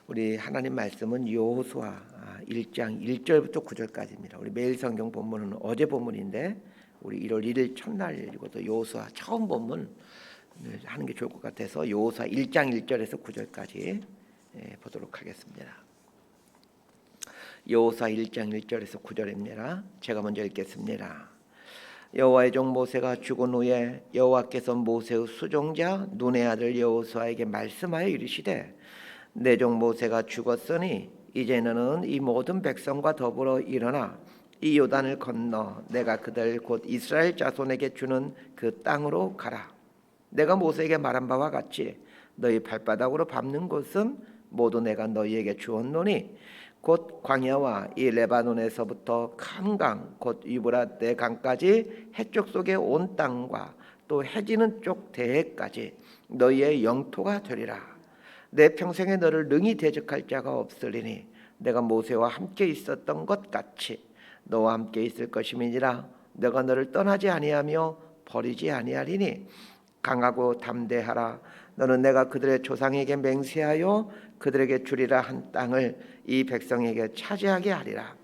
우리 하나님 말씀은 여호수아 1장 1절부터 9절까지입니다. 우리 매일 성경 본문은 어제 본문인데 우리 1월 1일 첫날이고 또 여호수아 처음 본문 하는 게 좋을 것 같아서 여호수아 1장 1절에서 9절까지 보도록 하겠습니다. 여호수아 1장 1절에서 9절입니다. 제가 먼저 읽겠습니다. 여호와의 종 모세가 죽은 후에 여호와께서 모세의 수종자 눈의 아들 여호수아에게 말씀하여 이르시되 내 종 모세가 죽었으니 이제는 이 모든 백성과 더불어 일어나 이 요단을 건너 내가 그들 곧 이스라엘 자손에게 주는 그 땅으로 가라. 내가 모세에게 말한 바와 같이 너희 발바닥으로 밟는 곳은 모두 내가 너희에게 주었노니 곧 광야와 이 레바논에서부터 큰 강 곧 유브라데 강까지 해쪽 속에 온 땅과 또 해지는 쪽 대해까지 너희의 영토가 되리라. 내 평생에 너를 능히 대적할 자가 없으리니 내가 모세와 함께 있었던 것 같이 너와 함께 있을 것임이니라. 내가 너를 떠나지 아니하며 버리지 아니하리니 강하고 담대하라. 너는 내가 그들의 조상에게 맹세하여 그들에게 주리라 한 땅을 이 백성에게 차지하게 하리라.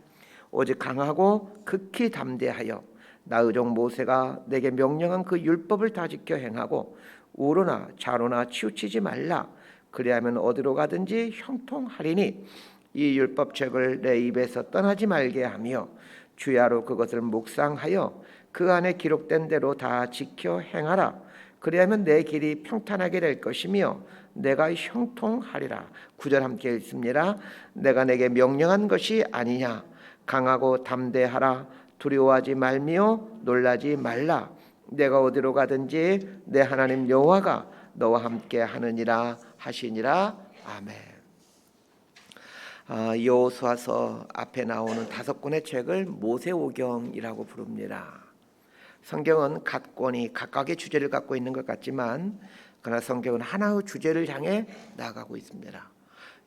오직 강하고 극히 담대하여 나의 종 모세가 내게 명령한 그 율법을 다 지켜 행하고 우로나 좌로나 치우치지 말라. 그리하면 어디로 가든지 형통하리니 이 율법책을 내 입에서 떠나지 말게 하며 주야로 그것을 묵상하여 그 안에 기록된 대로 다 지켜 행하라. 그리하면 내 길이 평탄하게 될 것이며 내가 형통하리라. 9절 함께 읽습니다. 내가 내게 명령한 것이 아니냐. 강하고 담대하라. 두려워하지 말며 놀라지 말라. 내가 어디로 가든지 내 하나님 여호와가 너와 함께 하느니라 하시니라. 아멘. 여호수아서 앞에 나오는 5권의 책을 모세오경이라고 부릅니다. 성경은 각 권이 각각의 주제를 갖고 있는 것 같지만 그러나 성경은 하나의 주제를 향해 나아가고 있습니다.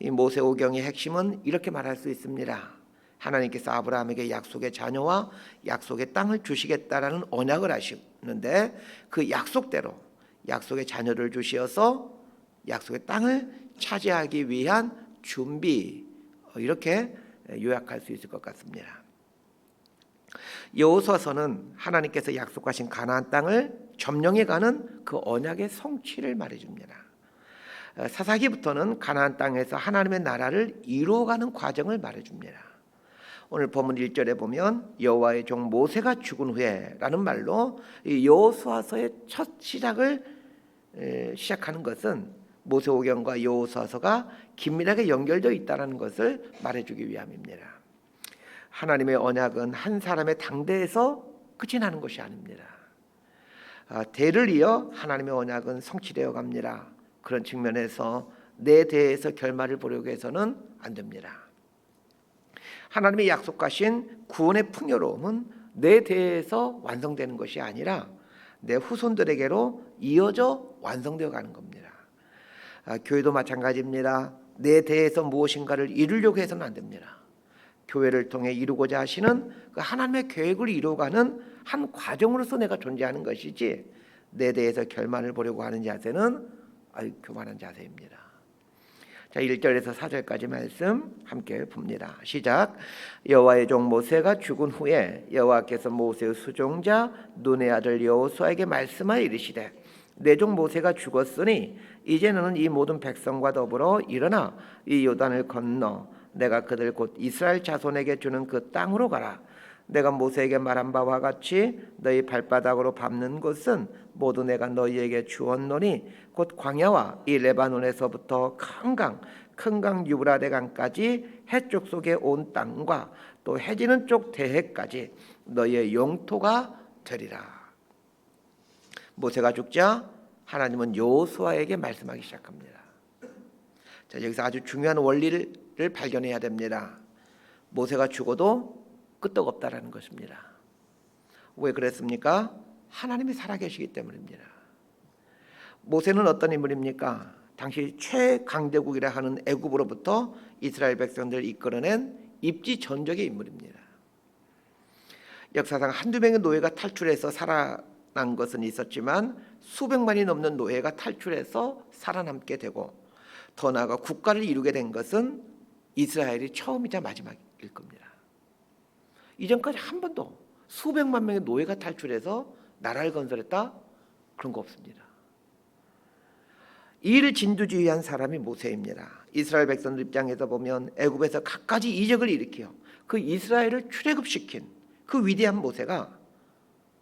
이 모세오경의 핵심은 이렇게 말할 수 있습니다. 하나님께서 아브라함에게 약속의 자녀와 약속의 땅을 주시겠다라는 언약을 하시는데 그 약속대로 약속의 자녀를 주시어서 약속의 땅을 차지하기 위한 준비, 이렇게 요약할 수 있을 것 같습니다. 여호수아서는 하나님께서 약속하신 가나안 땅을 점령해가는 그 언약의 성취를 말해줍니다. 사사기부터는 가나안 땅에서 하나님의 나라를 이루어가는 과정을 말해줍니다. 오늘 본문 1절에 보면 여호와의 종 모세가 죽은 후에라는 말로 여호수아서의 첫 시작을 시작하는 것은 모세오경과 여호수아서가 긴밀하게 연결되어 있다는 것을 말해주기 위함입니다. 하나님의 언약은 한 사람의 당대에서 끝이 나는 것이 아닙니다. 대를 이어 하나님의 언약은 성취되어 갑니다. 그런 측면에서 내 대에서 결말을 보려고 해서는 안 됩니다. 하나님의 약속하신 구원의 풍요로움은 내 대에서 완성되는 것이 아니라 내 후손들에게로 이어져 완성되어 가는 겁니다. 교회도 마찬가지입니다. 내 대에서 무엇인가를 이루려고 해서는 안 됩니다. 교회를 통해 이루고자 하시는 그 하나님의 계획을 이루어가는 한 과정으로서 내가 존재하는 것이지 내 대에서 결말을 보려고 하는 자세는 교만한 자세입니다. 자, 1절에서 4절까지 말씀 함께 봅니다. 시작. 여호와의 종 모세가 죽은 후에 여호와께서 모세의 수종자 눈의 아들 여호수아에게 말씀하여 이르시되 내 종 모세가 죽었으니 이제는 이 모든 백성과 더불어 일어나 이 요단을 건너 내가 그들 곧 이스라엘 자손에게 주는 그 땅으로 가라. 내가 모세에게 말한 바와 같이 너희 발바닥으로 밟는 곳은 모두 내가 너희에게 주었노니 곧 광야와 이 레바논에서부터 큰 강 유브라데 강까지 해쪽 속에 온 땅과 또 해지는 쪽 대해까지 너희의 영토가 되리라. 모세가 죽자 하나님은 여호수아에게 말씀하기 시작합니다. 자, 여기서 아주 중요한 원리를 발견해야 됩니다. 모세가 죽어도 끄떡없다라는 것입니다. 왜 그랬습니까? 하나님이 살아계시기 때문입니다. 모세는 어떤 인물입니까? 당시 최강대국이라 하는 애굽으로부터 이스라엘 백성들을 이끌어낸 입지 전적의 인물입니다. 역사상 한두 명의 노예가 탈출해서 살아난 것은 있었지만 수백만이 넘는 노예가 탈출해서 살아남게 되고 더 나아가 국가를 이루게 된 것은 이스라엘이 처음이자 마지막일 겁니다. 이전까지 한 번도 수백만 명의 노예가 탈출해서 나라를 건설했다? 그런 거 없습니다. 이 일을 진두지휘한 사람이 모세입니다. 이스라엘 백성들 입장에서 보면 애굽에서 갖가지 이적을 일으켜 그 이스라엘을 출애굽시킨 그 위대한 모세가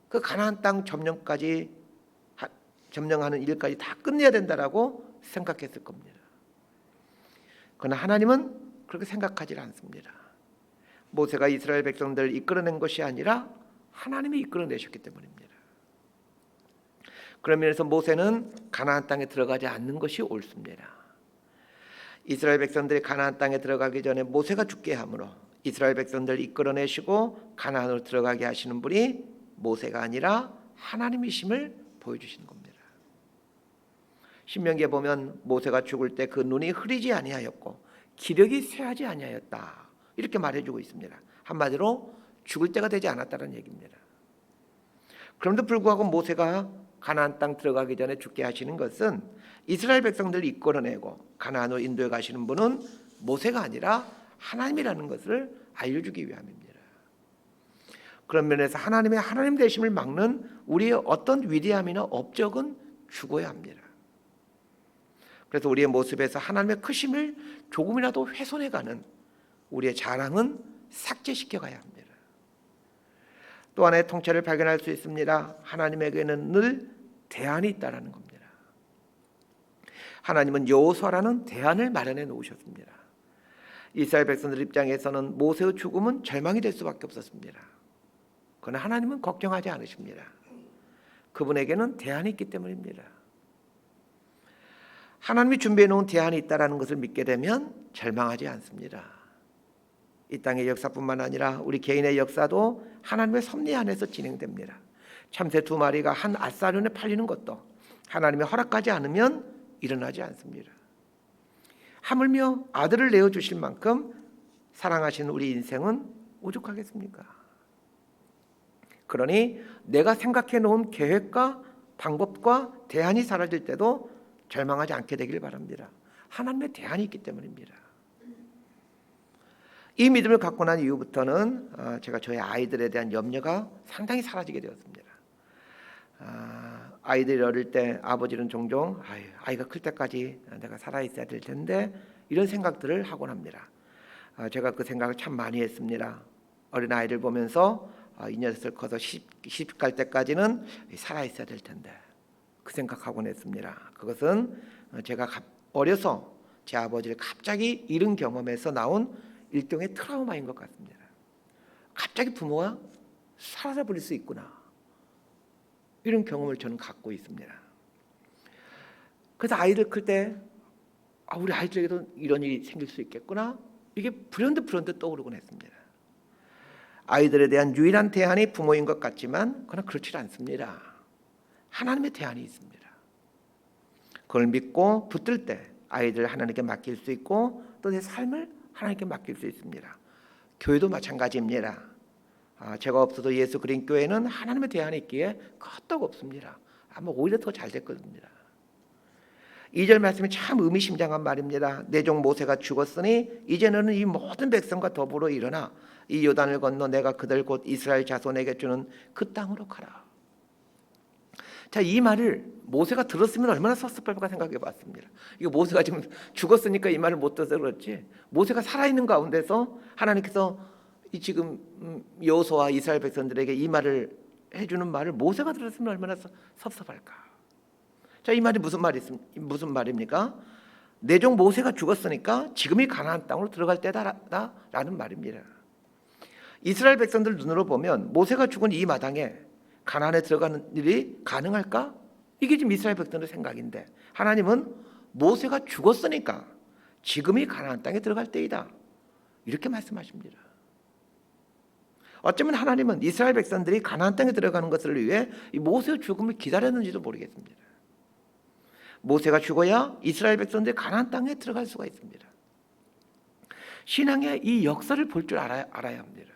그 가나안 땅 점령하는 일까지 다 끝내야 된다라고 생각했을 겁니다. 그러나 하나님은 그렇게 생각하지 않습니다. 모세가 이스라엘 백성들을 이끌어낸 것이 아니라 하나님이 이끌어내셨기 때문입니다. 그런 면에서 모세는 가나안 땅에 들어가지 않는 것이 옳습니다. 이스라엘 백성들이 가나안 땅에 들어가기 전에 모세가 죽게 함으로 이스라엘 백성들을 이끌어내시고 가나안으로 들어가게 하시는 분이 모세가 아니라 하나님이심을 보여주시는 겁니다. 신명기에 보면 모세가 죽을 때 그 눈이 흐리지 아니하였고 기력이 쇠하지 아니하였다 이렇게 말해주고 있습니다. 한마디로 죽을 때가 되지 않았다는 얘기입니다. 그럼에도 불구하고 모세가 가나안 땅 들어가기 전에 죽게 하시는 것은 이스라엘 백성들을 이끌어내고 가나안으로 인도해 가시는 분은 모세가 아니라 하나님이라는 것을 알려주기 위함입니다. 그런 면에서 하나님의 하나님 되심을 막는 우리의 어떤 위대함이나 업적은 죽어야 합니다. 그래서 우리의 모습에서 하나님의 크심을 조금이라도 훼손해가는 우리의 자랑은 삭제시켜 가야 합니다. 또 하나의 통찰을 발견할 수 있습니다. 하나님에게는 늘 대안이 있다라는 겁니다. 하나님은 여호수아라는 대안을 마련해 놓으셨습니다. 이스라엘 백성들 입장에서는 모세의 죽음은 절망이 될 수밖에 없었습니다. 그러나 하나님은 걱정하지 않으십니다. 그분에게는 대안이 있기 때문입니다. 하나님이 준비해 놓은 대안이 있다는 것을 믿게 되면 절망하지 않습니다. 이 땅의 역사뿐만 아니라 우리 개인의 역사도 하나님의 섭리 안에서 진행됩니다. 참새 2마리가 한 앗사련에 팔리는 것도 하나님의 허락하지 않으면 일어나지 않습니다. 하물며 아들을 내어주실 만큼 사랑하시는 우리 인생은 오죽하겠습니까? 그러니 내가 생각해 놓은 계획과 방법과 대안이 사라질 때도 절망하지 않게 되길 바랍니다. 하나님의 대안이 있기 때문입니다. 이 믿음을 갖고 난 이후부터는 제가 저희 아이들에 대한 염려가 상당히 사라지게 되었습니다. 아이들이 어릴 때 아버지는 종종 아이가 클 때까지 내가 살아있어야 될 텐데 이런 생각들을 하곤 합니다. 제가 그 생각을 참 많이 했습니다. 어린 아이를 보면서 이 녀석을 커서 시집 갈 때까지는 살아있어야 될 텐데 그 생각하곤 했습니다. 그것은 제가 어려서 제 아버지를 갑자기 잃은 경험에서 나온 일종의 트라우마인 것 같습니다. 갑자기 부모가 사라져버릴 수 있구나 이런 경험을 저는 갖고 있습니다. 그래서 아이들 클 때 우리 아이들에게도 이런 일이 생길 수 있겠구나 이게 불현듯 떠오르곤 했습니다. 아이들에 대한 유일한 대안이 부모인 것 같지만 그러나 그렇지 않습니다. 하나님의 대안이 있습니다. 그걸 믿고 붙들 때 아이들 하나님께 맡길 수 있고 또 내 삶을 하나님께 맡길 수 있습니다. 교회도 마찬가지입니다. 제가 없어도 예수 그린 교회는 하나님의 대안이 있기에 끄떡 없습니다. 아마 오히려 더 잘 됐거든요. 2절 말씀이 참 의미심장한 말입니다. 내 종 모세가 죽었으니 이제 너는 이 모든 백성과 더불어 일어나 이 요단을 건너 내가 그들 곧 이스라엘 자손에게 주는 그 땅으로 가라. 자, 이 말을 모세가 들었으면 얼마나 섭섭할까 생각해 봤습니다. 이거 모세가 지금 죽었으니까 이 말을 못 들어서 그렇지 모세가 살아있는 가운데서 하나님께서 이 지금 여호수아와 이스라엘 백성들에게 이 말을 해주는 말을 모세가 들었으면 얼마나 섭섭할까. 자, 이 말이 무슨 말입니까? 내 종 모세가 죽었으니까 지금이 가나안 땅으로 들어갈 때다라는 말입니다. 이스라엘 백성들 눈으로 보면 모세가 죽은 이 마당에 가나안에 들어가는 일이 가능할까? 이게 지금 이스라엘 백성들의 생각인데 하나님은 모세가 죽었으니까 지금이 가나안 땅에 들어갈 때이다 이렇게 말씀하십니다. 어쩌면 하나님은 이스라엘 백성들이 가나안 땅에 들어가는 것을 위해 이 모세의 죽음을 기다렸는지도 모르겠습니다. 모세가 죽어야 이스라엘 백성들이 가나안 땅에 들어갈 수가 있습니다. 신앙의 이 역사를 볼 줄 알아야 합니다.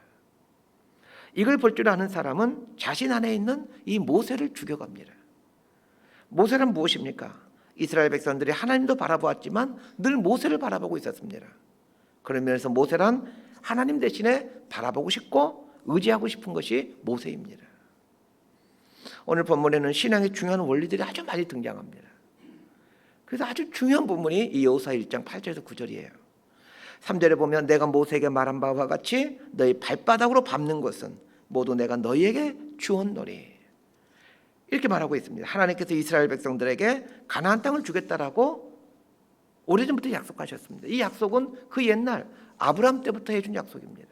이걸 볼 줄 아는 사람은 자신 안에 있는 이 모세를 죽여갑니다. 모세는 무엇입니까? 이스라엘 백성들이 하나님도 바라보았지만 늘 모세를 바라보고 있었습니다. 그런 면에서 모세란 하나님 대신에 바라보고 싶고 의지하고 싶은 것이 모세입니다. 오늘 본문에는 신앙의 중요한 원리들이 아주 많이 등장합니다. 그래서 아주 중요한 부분이 이 여호수아 1장 8절에서 9절이에요. 3절에 보면 내가 모세에게 말한 바와 같이 너희 발바닥으로 밟는 것은 모두 내가 너희에게 주었노니, 이렇게 말하고 있습니다. 하나님께서 이스라엘 백성들에게 가나안 땅을 주겠다라고 오래전부터 약속하셨습니다. 이 약속은 그 옛날 아브라함 때부터 해준 약속입니다.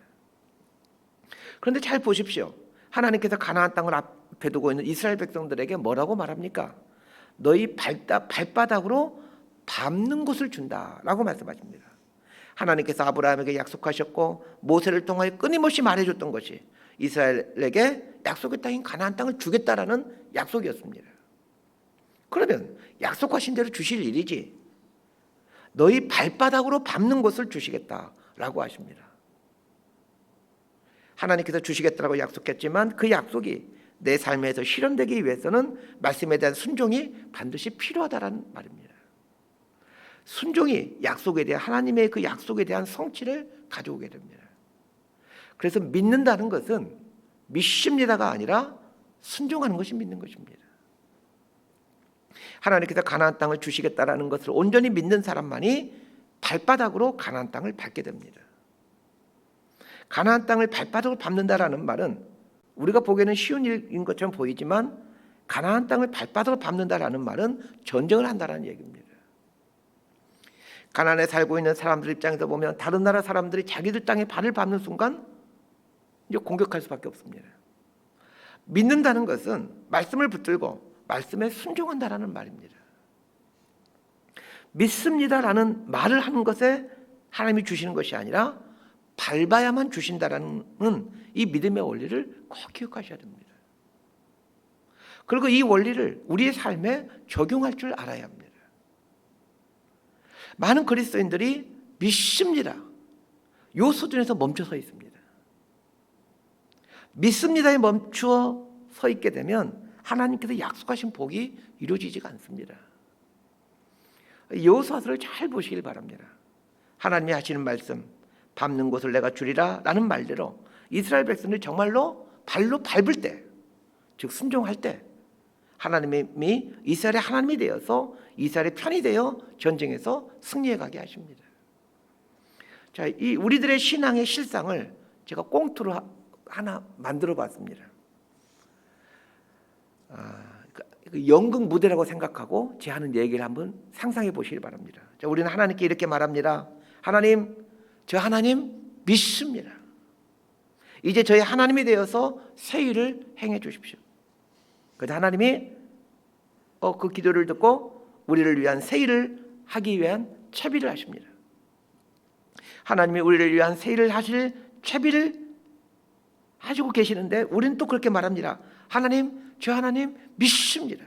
그런데 잘 보십시오. 하나님께서 가나안 땅을 앞에 두고 있는 이스라엘 백성들에게 뭐라고 말합니까? 너희 발바닥으로 밟는 것을 준다라고 말씀하십니다. 하나님께서 아브라함에게 약속하셨고 모세를 통하여 끊임없이 말해줬던 것이 이스라엘에게 약속의 땅인 가나안 땅을 주겠다라는 약속이었습니다. 그러면 약속하신 대로 주실 일이지 너희 발바닥으로 밟는 것을 주시겠다라고 하십니다. 하나님께서 주시겠다라고 약속했지만 그 약속이 내 삶에서 실현되기 위해서는 말씀에 대한 순종이 반드시 필요하다는 말입니다. 순종이 약속에 대한 하나님의 그 약속에 대한 성취를 가져오게 됩니다. 그래서 믿는다는 것은 믿습니다가 아니라 순종하는 것이 믿는 것입니다. 하나님께서 가나안 땅을 주시겠다라는 것을 온전히 믿는 사람만이 발바닥으로 가나안 땅을 밟게 됩니다. 가나안 땅을 발바닥으로 밟는다라는 말은 우리가 보기에는 쉬운 일인 것처럼 보이지만 가나안 땅을 발바닥으로 밟는다라는 말은 전쟁을 한다라는 얘기입니다. 가나안에 살고 있는 사람들 입장에서 보면 다른 나라 사람들이 자기들 땅에 발을 밟는 순간 이제 공격할 수밖에 없습니다. 믿는다는 것은 말씀을 붙들고 말씀에 순종한다라는 말입니다. 믿습니다라는 말을 하는 것에 하나님이 주시는 것이 아니라 밟아야만 주신다라는 이 믿음의 원리를 꼭 기억하셔야 됩니다. 그리고 이 원리를 우리의 삶에 적용할 줄 알아야 합니다. 많은 그리스도인들이 믿습니다 요 수준에서 멈춰서 있습니다. 믿습니다에 멈추어 서 있게 되면 하나님께서 약속하신 복이 이루어지지가 않습니다. 여호수아서를 잘 보시길 바랍니다. 하나님이 하시는 말씀 밟는 곳을 내가 주리라 라는 말대로 이스라엘 백성들이 정말로 발로 밟을 때, 즉 순종할 때 하나님이 이스라엘의 하나님이 되어서 이스라엘의 편이 되어 전쟁에서 승리해 가게 하십니다. 자, 이 우리들의 신앙의 실상을 제가 꽁트로 하나 만들어 봤습니다. 그 연극 무대라고 생각하고 제 하는 얘기를 한번 상상해 보시기 바랍니다. 자, 우리는 하나님께 이렇게 말합니다. 하나님, 저 하나님 믿습니다. 이제 저희 하나님이 되어서 새 일을 행해 주십시오. 그래서 하나님이 그 기도를 듣고 우리를 위한 새 일을 하기 위한 채비를 하십니다. 하나님이 우리를 위한 새 일을 하실 채비를 하시고 계시는데 우리는 또 그렇게 말합니다. 하나님, 저 하나님 믿습니다.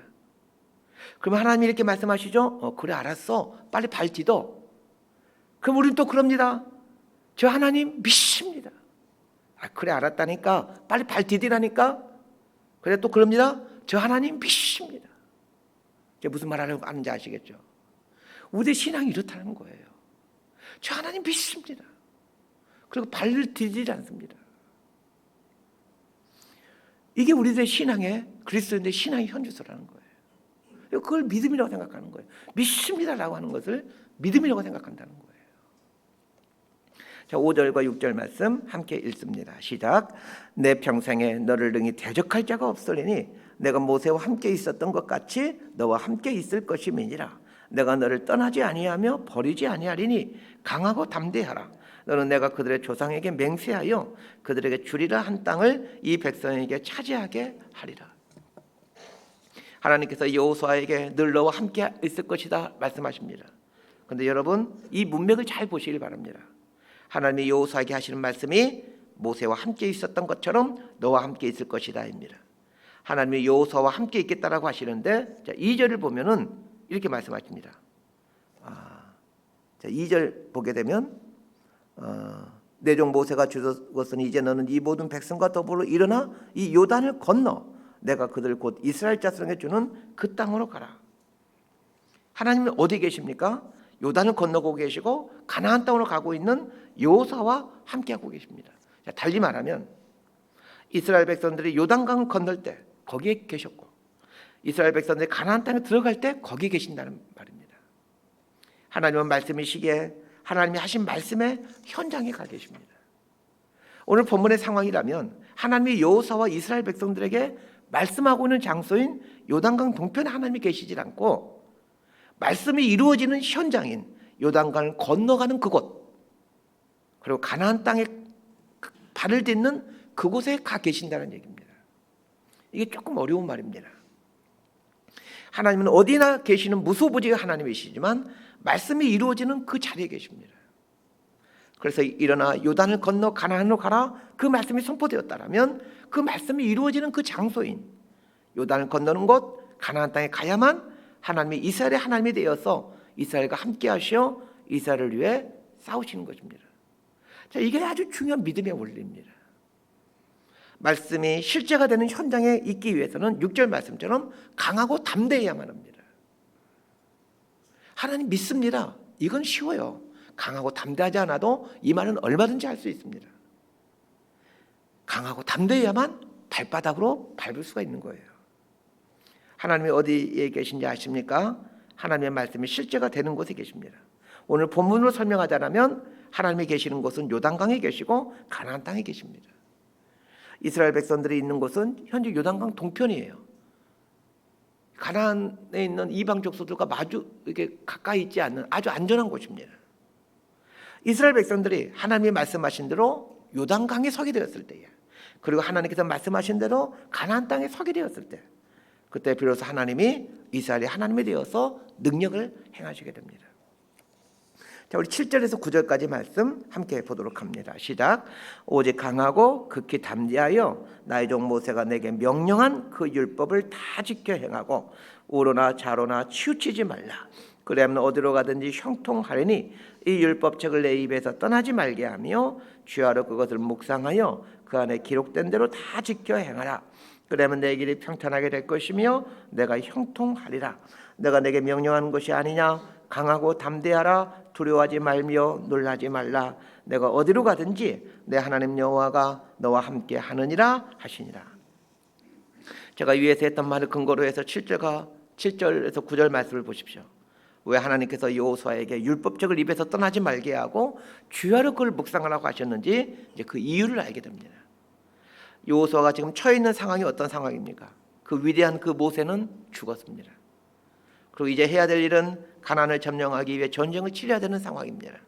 그러면 하나님이 이렇게 말씀하시죠. 그래 알았어. 빨리 발 디뎌. 그럼 우리는 또 그럽니다. 저 하나님 믿습니다. 그래 알았다니까. 빨리 발 디디라니까. 그래 또 그럽니다. 저 하나님 믿습니다. 제가 무슨 말 하는지 아시겠죠? 우리의 신앙이 이렇다는 거예요. 저 하나님 믿습니다. 그리고 발을 디디지 않습니다. 이게 우리들의 신앙의 그리스도인의 신앙의 현주소라는 거예요. 그걸 믿음이라고 생각하는 거예요. 믿습니다라고 하는 것을 믿음이라고 생각한다는 거예요. 자, 5절과 6절 말씀 함께 읽습니다. 시작. 내 평생에 너를 능히 대적할 자가 없으리니 내가 모세와 함께 있었던 것 같이 너와 함께 있을 것임이니라. 내가 너를 떠나지 아니하며 버리지 아니하리니 강하고 담대하라. 너는 내가 그들의 조상에게 맹세하여 그들에게 주리라 한 땅을 이 백성에게 차지하게 하리라. 하나님께서 여호수아에게 늘 너와 함께 있을 것이다 말씀하십니다. 그런데 여러분 이 문맥을 잘 보시길 바랍니다. 하나님이 여호수아에게 하시는 말씀이 모세와 함께 있었던 것처럼 너와 함께 있을 것이다입니다. 하나님이 여호수아와 함께 있겠다라고 하시는데 2절을 보면은 이렇게 말씀하십니다. 자, 2절 보게 되면 내 종 모세가 주었으니 이제 너는 이 모든 백성과 더불어 일어나 이 요단을 건너 내가 그들 곧 이스라엘 자손에게 주는 그 땅으로 가라. 하나님은 어디 계십니까? 요단을 건너고 계시고 가나안 땅으로 가고 있는 여호수아와 함께하고 계십니다. 달리 말하면 이스라엘 백성들이 요단강을 건널 때 거기에 계셨고, 이스라엘 백성들이 가나안 땅에 들어갈 때 거기에 계신다는 말입니다. 하나님은 말씀이시기에 하나님이 하신 말씀의 현장에 가 계십니다. 오늘 본문의 상황이라면 하나님이 여호수아와 이스라엘 백성들에게 말씀하고 있는 장소인 요단강 동편에 하나님이 계시질 않고 말씀이 이루어지는 현장인 요단강을 건너가는 그곳, 그리고 가나안 땅에 발을 딛는 그곳에 가 계신다는 얘기입니다. 이게 조금 어려운 말입니다. 하나님은 어디나 계시는 무소부지의 하나님이시지만 말씀이 이루어지는 그 자리에 계십니다. 그래서 일어나 요단을 건너 가나안으로 가라, 그 말씀이 선포되었다면 그 말씀이 이루어지는 그 장소인 요단을 건너는 곳 가나안 땅에 가야만 하나님이 이스라엘의 하나님이 되어서 이스라엘과 함께 하시어 이스라엘을 위해 싸우시는 것입니다. 자, 이게 아주 중요한 믿음의 원리입니다. 말씀이 실제가 되는 현장에 있기 위해서는 6절 말씀처럼 강하고 담대해야만 합니다. 하나님 믿습니다. 이건 쉬워요. 강하고 담대하지 않아도 이 말은 얼마든지 할 수 있습니다. 강하고 담대해야만 발바닥으로 밟을 수가 있는 거예요. 하나님이 어디에 계신지 아십니까? 하나님의 말씀이 실제가 되는 곳에 계십니다. 오늘 본문으로 설명하자면 하나님이 계시는 곳은 요단강에 계시고 가나안 땅에 계십니다. 이스라엘 백성들이 있는 곳은 현재 요단강 동편이에요. 가나안에 있는 이방 족속들과 마주 이렇게 가까이 있지 않는 아주 안전한 곳입니다. 이스라엘 백성들이 하나님이 말씀하신 대로 요단강에 서게 되었을 때에, 그리고 하나님께서 말씀하신 대로 가나안 땅에 서게 되었을 때, 그때 비로소 하나님이 이스라엘이 하나님이 되어서 능력을 행하시게 됩니다. 자, 우리 7절에서 9절까지 말씀 함께 보도록 합니다. 시작. 오직 강하고 극히 담대하여 나의 종 모세가 내게 명령한 그 율법을 다 지켜 행하고 우로나 좌로나 치우치지 말라. 그래야만 어디로 가든지 형통하리니 이 율법책을 내 입에서 떠나지 말게 하며 주야로 그것을 묵상하여 그 안에 기록된 대로 다 지켜 행하라. 그러면 내 길이 평탄하게 될 것이며 내가 형통하리라. 내가 내게 명령하는 것이 아니냐? 강하고 담대하라. 두려워하지 말며 놀라지 말라. 내가 어디로 가든지 내 하나님 여호와가 너와 함께 하느니라 하시니라. 제가 위에서 했던 말을 근거로 해서 7절에서 9절 말씀을 보십시오. 왜 하나님께서 여호수아에게 율법책을 입에서 떠나지 말게 하고 주야로 그걸 묵상하라고 하셨는지 이제 그 이유를 알게 됩니다. 여호수아가 지금 처해 있는 상황이 어떤 상황입니까? 그 위대한 그 모세는 죽었습니다. 그리고 이제 해야 될 일은 가나안을 점령하기 위해 전쟁을 치러야 되는 상황입니다.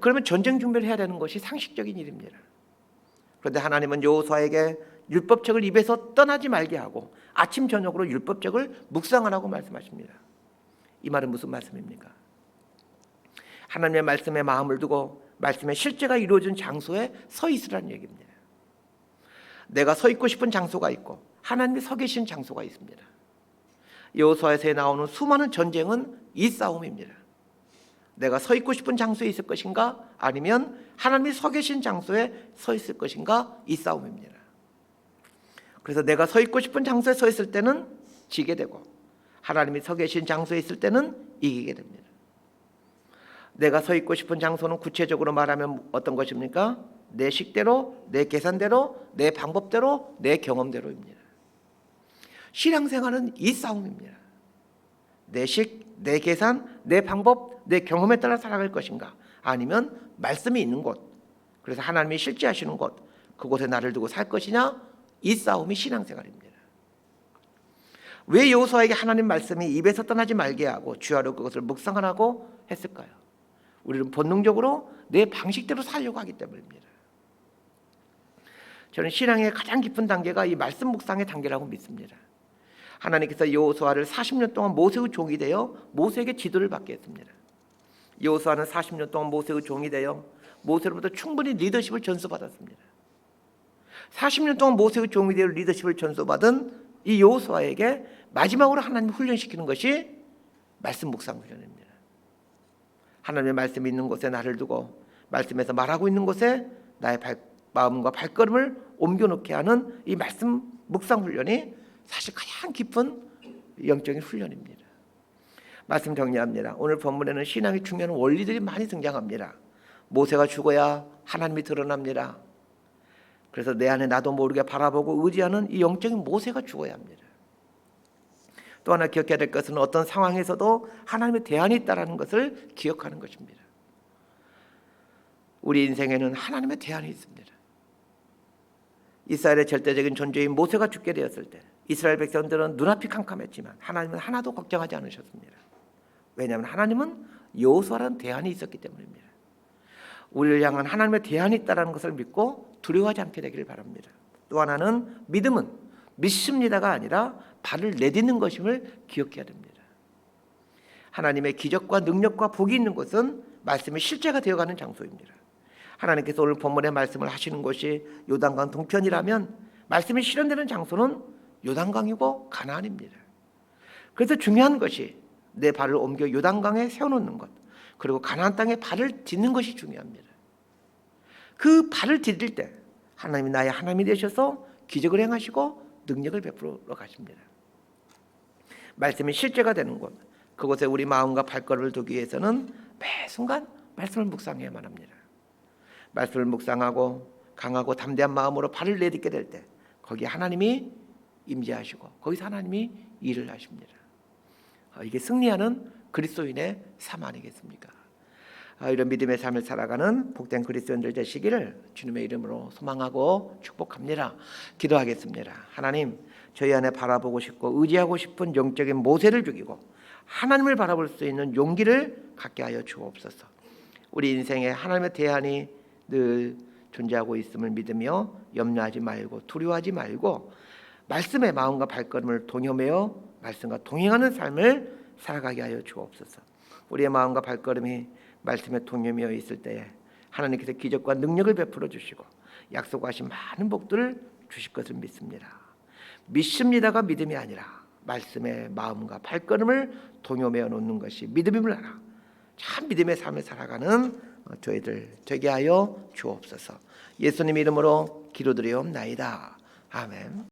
그러면 전쟁 준비를 해야 되는 것이 상식적인 일입니다. 그런데 하나님은 여호수아에게 율법책을 입에서 떠나지 말게 하고 아침 저녁으로 율법책을 묵상하라고 말씀하십니다. 이 말은 무슨 말씀입니까? 하나님의 말씀에 마음을 두고 말씀의 실제가 이루어진 장소에 서 있으라는 얘기입니다. 내가 서 있고 싶은 장소가 있고 하나님이 서 계신 장소가 있습니다. 여호수아에서 나오는 수많은 전쟁은 이 싸움입니다. 내가 서 있고 싶은 장소에 있을 것인가, 아니면 하나님이 서 계신 장소에 서 있을 것인가, 이 싸움입니다. 그래서 내가 서 있고 싶은 장소에 서 있을 때는 지게 되고 하나님이 서 계신 장소에 있을 때는 이기게 됩니다. 내가 서 있고 싶은 장소는 구체적으로 말하면 어떤 것입니까? 내 식대로, 내 계산대로, 내 방법대로, 내 경험대로입니다. 신앙생활은 이 싸움입니다. 내 식, 내 계산, 내 방법, 내 경험에 따라 살아갈 것인가, 아니면 말씀이 있는 곳, 그래서 하나님이 실제하시는 곳, 그곳에 나를 두고 살 것이냐, 이 싸움이 신앙생활입니다. 왜 여호수아에게 하나님 말씀이 입에서 떠나지 말게 하고 주야로 그것을 묵상하라고 했을까요? 우리는 본능적으로 내 방식대로 살려고 하기 때문입니다. 저는 신앙의 가장 깊은 단계가 이 말씀 묵상의 단계라고 믿습니다. 하나님께서 여호수아를 40년 동안 모세의 종이 되어 모세에게 지도를 받게 했습니다. 여호수아는 40년 동안 모세의 종이 되어 모세로부터 충분히 리더십을 전수받았습니다. 40년 동안 모세의 종이 되어 리더십을 전수받은 이 여호수아에게 마지막으로 하나님이 훈련시키는 것이 말씀 묵상 훈련입니다. 하나님의 말씀이 있는 곳에 나를 두고 말씀에서 말하고 있는 곳에 나의 마음과 발걸음을 옮겨놓게 하는 이 말씀 묵상 훈련이 사실 가장 깊은 영적인 훈련입니다. 말씀 정리합니다. 오늘 본문에는 신앙이 중요한 원리들이 많이 등장합니다. 모세가 죽어야 하나님이 드러납니다. 그래서 내 안에 나도 모르게 바라보고 의지하는 이 영적인 모세가 죽어야 합니다. 또 하나 기억해야 될 것은 어떤 상황에서도 하나님의 대안이 있다는 것을 기억하는 것입니다. 우리 인생에는 하나님의 대안이 있습니다. 이스라엘의 절대적인 존재인 모세가 죽게 되었을 때 이스라엘 백성들은 눈앞이 캄캄했지만 하나님은 하나도 걱정하지 않으셨습니다. 왜냐하면 하나님은 여호수아라는 대안이 있었기 때문입니다. 우리를 향한 하나님의 대안이 있다는 것을 믿고 두려워하지 않게 되기를 바랍니다. 또 하나는 믿음은 믿습니다가 아니라 발을 내딛는 것임을 기억해야 됩니다. 하나님의 기적과 능력과 복이 있는 곳은 말씀이 실제가 되어가는 장소입니다. 하나님께서 오늘 본문의 말씀을 하시는 곳이 요단강 동편이라면 말씀이 실현되는 장소는 요단강이고 가나안입니다. 그래서 중요한 것이 내 발을 옮겨 요단강에 세워놓는 것, 그리고 가나안 땅에 발을 딛는 것이 중요합니다. 그 발을 디딜 때 하나님이 나의 하나님이 되셔서 기적을 행하시고 능력을 베풀어 가십니다. 말씀이 실제가 되는 곳, 그곳에 우리 마음과 발걸음을 두기 위해서는 매 순간 말씀을 묵상해야만 합니다. 말씀을 묵상하고 강하고 담대한 마음으로 발을 내딛게 될 때 거기에 하나님이 임재하시고 거기서 하나님이 일을 하십니다. 이게 승리하는 그리스도인의 삶 아니겠습니까? 이런 믿음의 삶을 살아가는 복된 그리스도인들 되시기를 주님의 이름으로 소망하고 축복합니다. 기도하겠습니다. 하나님, 저희 안에 바라보고 싶고 의지하고 싶은 영적인 모세를 죽이고 하나님을 바라볼 수 있는 용기를 갖게 하여 주옵소서. 우리 인생에 하나님의 대안이 늘 존재하고 있음을 믿으며 염려하지 말고 두려워하지 말고 말씀의 마음과 발걸음을 동요매어 말씀과 동행하는 삶을 살아가게 하여 주옵소서. 우리의 마음과 발걸음이 말씀에 동요매어 있을 때에 하나님께서 기적과 능력을 베풀어 주시고 약속하신 많은 복들을 주실 것을 믿습니다. 믿습니다가 믿음이 아니라 말씀의 마음과 발걸음을 동요매어 놓는 것이 믿음임을 알아 참 믿음의 삶을 살아가는 저희들 되게 하여 주옵소서. 예수님 이름으로 기도드리옵나이다. 아멘.